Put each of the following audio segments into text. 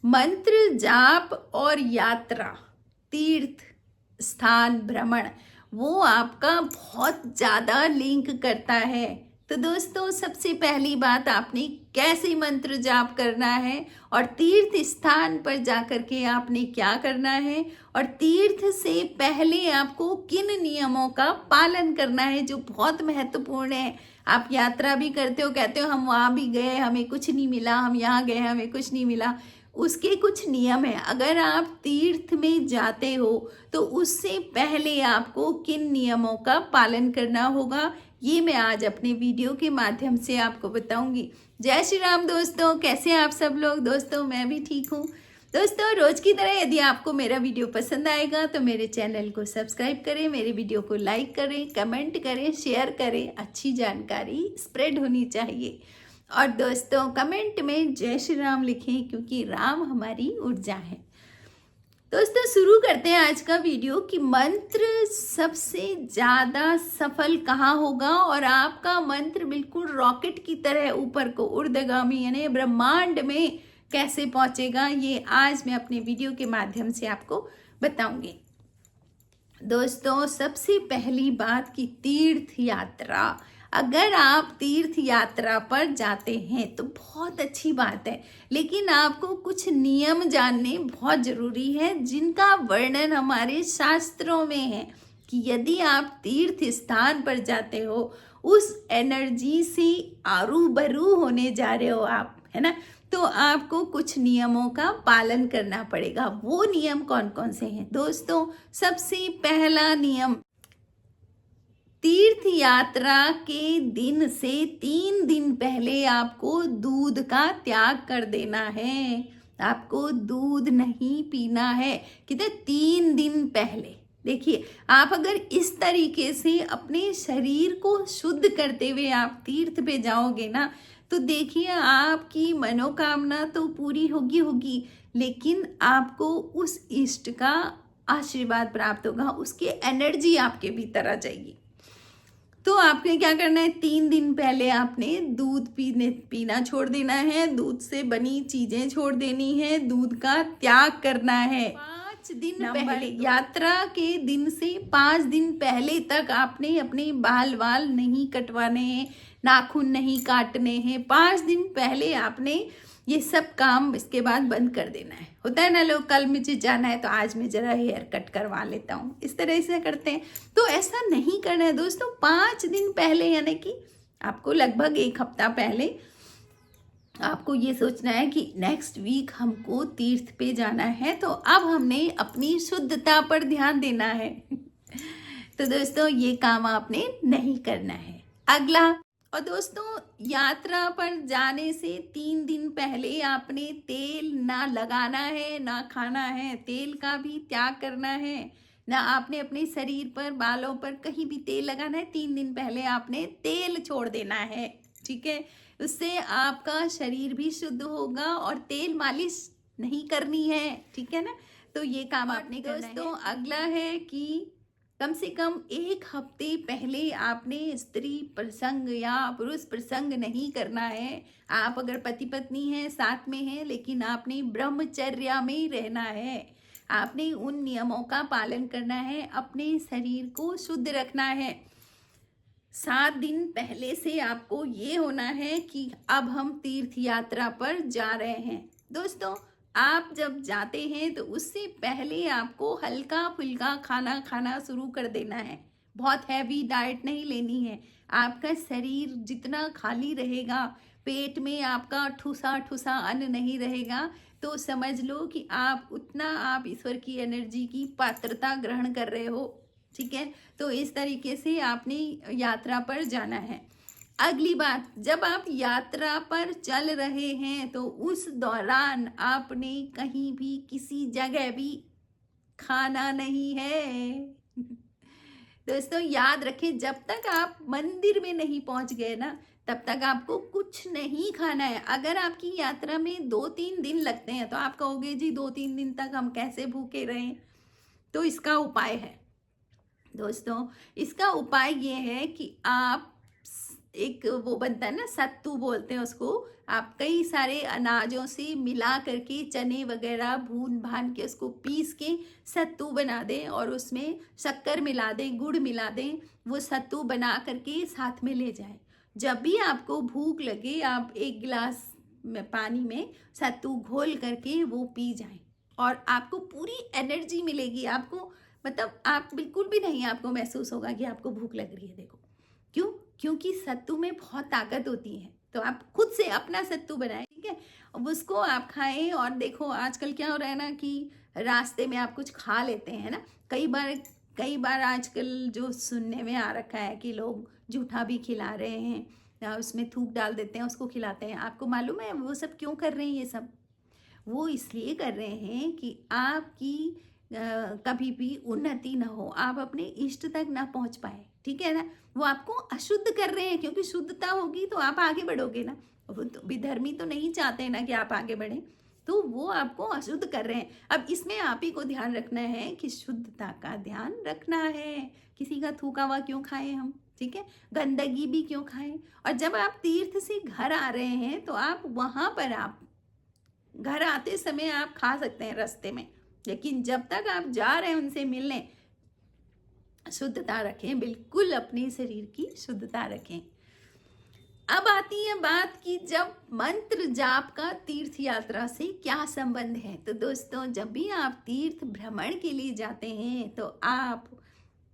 मंत्र जाप और यात्रा, तीर्थ स्थान भ्रमण, वो आपका बहुत ज़्यादा लिंक करता है। तो दोस्तों, सबसे पहली बात, आपने कैसे मंत्र जाप करना है और तीर्थ स्थान पर जाकर के आपने क्या करना है, और तीर्थ से पहले आपको किन नियमों का पालन करना है जो बहुत महत्वपूर्ण है। आप यात्रा भी करते हो, कहते हो हम वहाँ भी गए हमें कुछ नहीं मिला, हम यहाँ गए हमें कुछ नहीं मिला, उसके कुछ नियम है। अगर आप तीर्थ में जाते हो तो उससे पहले आपको किन नियमों का पालन करना होगा, ये मैं आज अपने वीडियो के माध्यम से आपको बताऊंगी। जय श्री राम दोस्तों, कैसे हैं आप सब लोग। दोस्तों, मैं भी ठीक हूँ। दोस्तों, रोज की तरह यदि आपको मेरा वीडियो पसंद आएगा तो मेरे चैनल को सब्सक्राइब करें, मेरे वीडियो को लाइक करें, कमेंट करें, शेयर करें। अच्छी जानकारी स्प्रेड होनी चाहिए। और दोस्तों, कमेंट में जय श्री राम लिखें, क्योंकि राम हमारी ऊर्जा है। दोस्तों, शुरू करते हैं आज का वीडियो कि मंत्र सबसे ज़्यादा सफल कहाँ होगा और आपका मंत्र बिल्कुल रॉकेट की तरह ऊपर को ऊर्ध्वगामी यानी ब्रह्मांड में कैसे पहुंचेगा, ये आज मैं अपने वीडियो के माध्यम से आपको बताऊंगी। दोस्तों, सबसे पहली बात कि तीर्थ यात्रा, अगर आप तीर्थ यात्रा पर जाते हैं तो बहुत अच्छी बात है, लेकिन आपको कुछ नियम जानने बहुत ज़रूरी है जिनका वर्णन हमारे शास्त्रों में है कि यदि आप तीर्थ स्थान पर जाते हो, उस एनर्जी से आरूबरू होने जा रहे हो आप, है ना, तो आपको कुछ नियमों का पालन करना पड़ेगा। वो नियम कौन कौन से हैं दोस्तों? सबसे पहला नियम, तीर्थ यात्रा के दिन से 3 दिन पहले आपको दूध का त्याग कर देना है। आपको दूध नहीं पीना है। कितने 3 दिन पहले। देखिए, आप अगर इस तरीके से अपने शरीर को शुद्ध करते हुए आप तीर्थ पे जाओगे ना, तो देखिए आपकी मनोकामना तो पूरी होगी, लेकिन आपको उस इष्ट का आशीर्वाद प्राप्त होगा, उसकी एनर्जी आपके भीतर आ जाएगी। तो आपने क्या करना है, 3 दिन पहले आपने दूध पीना छोड़ देना है, दूध से बनी चीजें छोड़ देनी है, दूध का त्याग करना है। 5 दिन पहले, यात्रा के दिन से 5 दिन पहले तक आपने अपने बाल नहीं कटवाने हैं, नाखून नहीं काटने हैं। 5 दिन पहले आपने ये सब काम इसके बाद बंद कर देना है। होता है ना, लोग कल मुझे जाना है तो आज मैं जरा हेयर कट करवा लेता हूँ, इस तरह से करते हैं। तो ऐसा नहीं करना है दोस्तों। 5 दिन पहले यानी कि आपको लगभग 1 हफ्ता पहले आपको ये सोचना है कि नेक्स्ट वीक हमको तीर्थ पे जाना है, तो अब हमने अपनी शुद्धता पर ध्यान देना है। तो दोस्तों, ये काम आपने नहीं करना है। अगला, और दोस्तों, यात्रा पर जाने से 3 दिन पहले आपने तेल ना लगाना है, ना खाना है। तेल का भी त्याग करना है, ना आपने अपने शरीर पर, बालों पर कहीं भी तेल लगाना है। 3 दिन पहले आपने तेल छोड़ देना है, ठीक है। उससे आपका शरीर भी शुद्ध होगा और तेल मालिश नहीं करनी है, ठीक है ना। तो ये काम आपने करना है। दोस्तों, अगला है कि कम से कम 1 हफ्ते पहले आपने स्त्री प्रसंग या पुरुष प्रसंग नहीं करना है। आप अगर पति पत्नी हैं, साथ में हैं, लेकिन आपने ब्रह्मचर्या में रहना है। आपने उन नियमों का पालन करना है, अपने शरीर को शुद्ध रखना है। 7 दिन पहले से आपको ये होना है कि अब हम तीर्थ यात्रा पर जा रहे हैं। दोस्तों, आप जब जाते हैं तो उससे पहले आपको हल्का फुल्का खाना खाना शुरू कर देना है। बहुत हैवी डाइट नहीं लेनी है। आपका शरीर जितना खाली रहेगा, पेट में आपका ठुसा ठुसा अन्न नहीं रहेगा, तो समझ लो कि आप उतना आप ईश्वर की एनर्जी की पात्रता ग्रहण कर रहे हो, ठीक है। तो इस तरीके से आपने यात्रा पर जाना है। अगली बात, जब आप यात्रा पर चल रहे हैं तो उस दौरान आपने कहीं भी किसी जगह भी खाना नहीं है। दोस्तों, याद रखें, जब तक आप मंदिर में नहीं पहुंच गए ना, तब तक आपको कुछ नहीं खाना है। अगर आपकी यात्रा में 2-3 दिन लगते हैं तो आप कहोगे जी 2-3 दिन तक हम कैसे भूखे रहें। तो इसका उपाय है दोस्तों, इसका उपाय ये है कि आप एक वो बनता है ना, सत्तू बोलते हैं उसको, आप कई सारे अनाजों से मिला करके चने वगैरह भून भान के उसको पीस के सत्तू बना दें और उसमें शक्कर मिला दें, गुड़ मिला दें, वो सत्तू बना करके साथ में ले जाएं। जब भी आपको भूख लगे आप 1 गिलास में पानी में सत्तू घोल करके वो पी जाएं और आपको पूरी एनर्जी मिलेगी। आपको मतलब आप बिल्कुल भी नहीं आपको महसूस होगा कि आपको भूख लग रही है। देखो क्यों? क्योंकि सत्तू में बहुत ताकत होती है। तो आप खुद से अपना सत्तू बनाएं, ठीक है, अब उसको आप खाएं। और देखो आजकल क्या हो रहा है ना कि रास्ते में आप कुछ खा लेते हैं ना, कई बार आजकल जो सुनने में आ रखा है कि लोग जूठा भी खिला रहे हैं या उसमें थूक डाल देते हैं, उसको खिलाते हैं। आपको मालूम है वो सब क्यों कर रहे हैं? ये सब वो इसलिए कर रहे हैं कि आपकी कभी भी उन्नति ना हो, आप अपने इष्ट तक ना पहुंच पाए, ठीक है ना। वो आपको अशुद्ध कर रहे हैं, क्योंकि शुद्धता होगी तो आप आगे बढ़ोगे ना। वो तो विधर्मी तो नहीं चाहते ना कि आप आगे बढ़ें, तो वो आपको अशुद्ध कर रहे हैं। अब इसमें आप ही को ध्यान रखना है कि शुद्धता का ध्यान रखना है। किसी का थूका हुआ क्यों खाएं हम, ठीक है, गंदगी भी क्यों खाएं। और जब आप तीर्थ से घर आ रहे हैं तो आप वहां पर आप घर आते समय आप खा सकते हैं रास्ते में, लेकिन जब तक आप जा रहे हैं उनसे मिलने, शुद्धता रखें, बिल्कुल अपने शरीर की शुद्धता रखें। अब आती है बात कि जब मंत्र जाप का तीर्थ यात्रा से क्या संबंध है। तो दोस्तों जब भी आप तीर्थ भ्रमण के लिए जाते हैं तो आप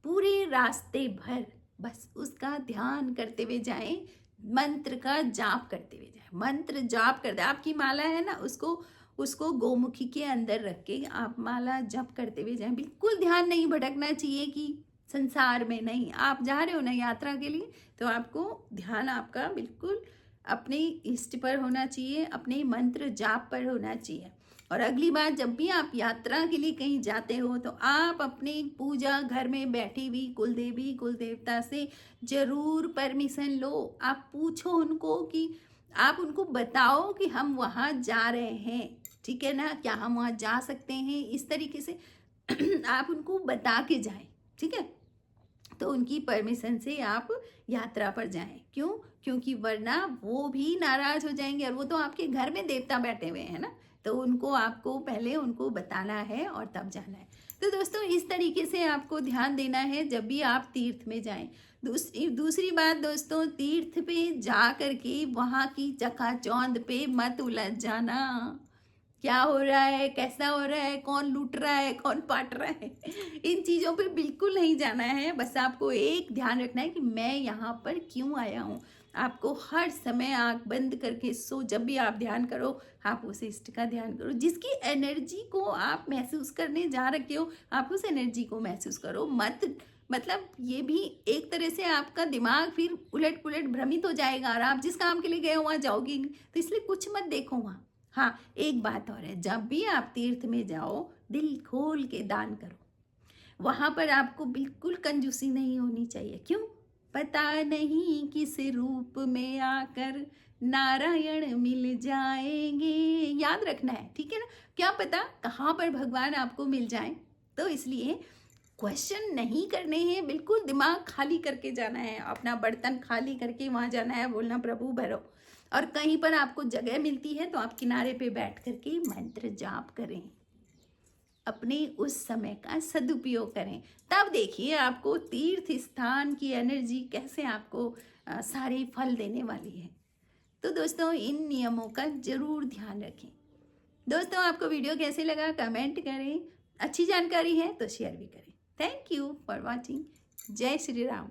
पूरे रास्ते भर बस उसका ध्यान करते हुए जाएं, मंत्र का जाप करते हुए जाएं। मंत्र जाप करते, आपकी माला है ना, उसको गोमुखी के अंदर रख के आप माला जप करते हुए जाएं। बिल्कुल ध्यान नहीं भटकना चाहिए कि संसार में नहीं, आप जा रहे हो ना यात्रा के लिए, तो आपको ध्यान आपका बिल्कुल अपने इष्ट पर होना चाहिए, अपने मंत्र जाप पर होना चाहिए। और अगली बार जब भी आप यात्रा के लिए कहीं जाते हो तो आप अपने पूजा घर में बैठी हुई कुल देवी कुल देवता से जरूर परमिशन लो। आप पूछो उनको कि आप उनको बताओ कि हम वहाँ जा रहे हैं, ठीक है ना, क्या हम वहाँ जा सकते हैं, इस तरीके से आप उनको बता के जाएं, ठीक है। तो उनकी परमिशन से आप यात्रा पर जाएं। क्यों? क्योंकि वरना वो भी नाराज हो जाएंगे, और वो तो आपके घर में देवता बैठे हुए हैं ना, तो उनको आपको पहले उनको बताना है और तब जाना है। तो दोस्तों इस तरीके से आपको ध्यान देना है जब भी आप तीर्थ में जाएं। दूसरी बात दोस्तों, तीर्थ पे जा करके वहाँ की चकाचौंध पे मत उलझ जाना। क्या हो रहा है, कैसा हो रहा है, कौन लूट रहा है, कौन पाट रहा है, इन चीज़ों पे बिल्कुल नहीं जाना है। बस आपको एक ध्यान रखना है कि मैं यहाँ पर क्यों आया हूँ। आपको हर समय आंख बंद करके जब भी आप ध्यान करो, आप उस इष्ट का ध्यान करो। जिसकी एनर्जी को आप महसूस करने जा रखे हो, आप उस एनर्जी को महसूस करो। मतलब ये भी एक तरह से आपका दिमाग फिर उलट पुलट भ्रमित हो जाएगा और आप जिस काम के लिए गए हो वहाँ जाओगे नहीं, तो इसलिए कुछ मत देखो वहाँ। हाँ, एक बात और है, जब भी आप तीर्थ में जाओ दिल खोल के दान करो। वहां पर आपको बिल्कुल कंजूसी नहीं होनी चाहिए। क्यों? पता नहीं किस रूप में आकर नारायण मिल जाएंगे, याद रखना है, ठीक है ना। क्या पता कहाँ पर भगवान आपको मिल जाए, तो इसलिए क्वेश्चन नहीं करने हैं, बिल्कुल दिमाग खाली करके जाना है, अपना बर्तन खाली करके वहां जाना है, बोलना प्रभु भरो। और कहीं पर आपको जगह मिलती है तो आप किनारे पे बैठ करके मंत्र जाप करें, अपने उस समय का सदुपयोग करें। तब देखिए आपको तीर्थ स्थान की एनर्जी कैसे आपको सारे फल देने वाली है। तो दोस्तों इन नियमों का जरूर ध्यान रखें। दोस्तों आपको वीडियो कैसे लगा कमेंट करें, अच्छी जानकारी है तो शेयर भी करें। Thank you for watching. जय श्री राम।